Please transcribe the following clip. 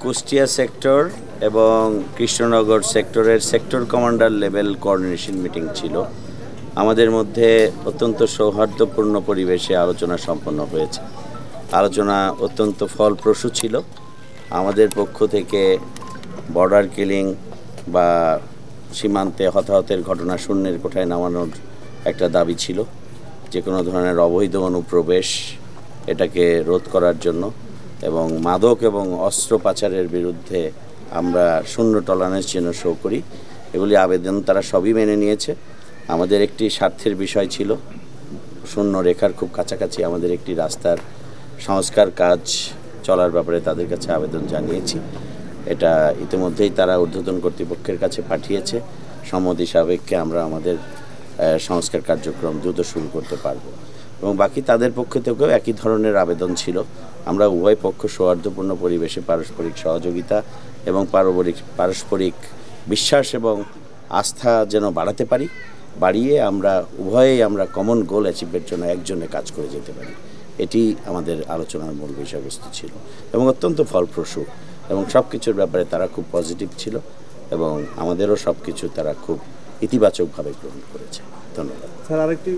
Kushtia sector এবং কৃষ্ণনগর সেক্টরের sector commander level coordination meeting ছিল। আমাদের মধ্যে অত্যন্ত সৌহার্দ্যপূর্ণ পরিবেশে আলোচনা সম্পন্ন হয়েছে। আলোচনা অত্যন্ত ফলপ্রসূ ছিল। আমাদের পক্ষ থেকে বর্ডার কিলিং বা সীমান্তে হতাহতের ঘটনা শূন্যের কোঠায় নামানোর একটা দাবি ছিল। যে কোনো ধরনের অবৈধ অনুপ্রবেশ এটাকে রোধ করার জন্য এবং মাদক এবং অস্ত্র পাচারের বিরুদ্ধে আমরা শূন্য টলারেন্স যেন শো করি, এগুলি আবেদন তারা সবই মেনে নিয়েছে। আমাদের একটি স্বার্থের বিষয় ছিল, শূন্য রেখার খুব কাছাকাছি আমাদের একটি রাস্তার সংস্কার কাজ চলার ব্যাপারে তাদের কাছে আবেদন জানিয়েছি। এটা ইতিমধ্যেই তারা ঊর্ধ্বতন কর্তৃপক্ষের কাছে পাঠিয়েছে। সম্মতি সাপেক্ষে আমরা আমাদের সংস্কার কার্যক্রম দ্রুত শুরু করতে পারব এবং বাকি তাদের পক্ষ থেকেও একই ধরনের আবেদন ছিল। আমরা উভয় পক্ষ সৌহার্দ্যপূর্ণ পরিবেশে পারস্পরিক সহযোগিতা এবং পারস্পরিক বিশ্বাস এবং আস্থা যেন বাড়াতে পারি, বাড়িয়ে উভয়েই আমরা কমন গোল অ্যাচিভের জন্য একজনে কাজ করে যেতে পারি। এটি আমাদের আলোচনার মূল বিষয়বস্তু ছিল এবং অত্যন্ত ফলপ্রসূ এবং সব কিছুর ব্যাপারে তারা খুব পজিটিভ ছিল এবং আমাদেরও সব কিছু তারা খুব ইতিবাচকভাবে গ্রহণ করেছে। ধন্যবাদ। স্যার, আরেকটি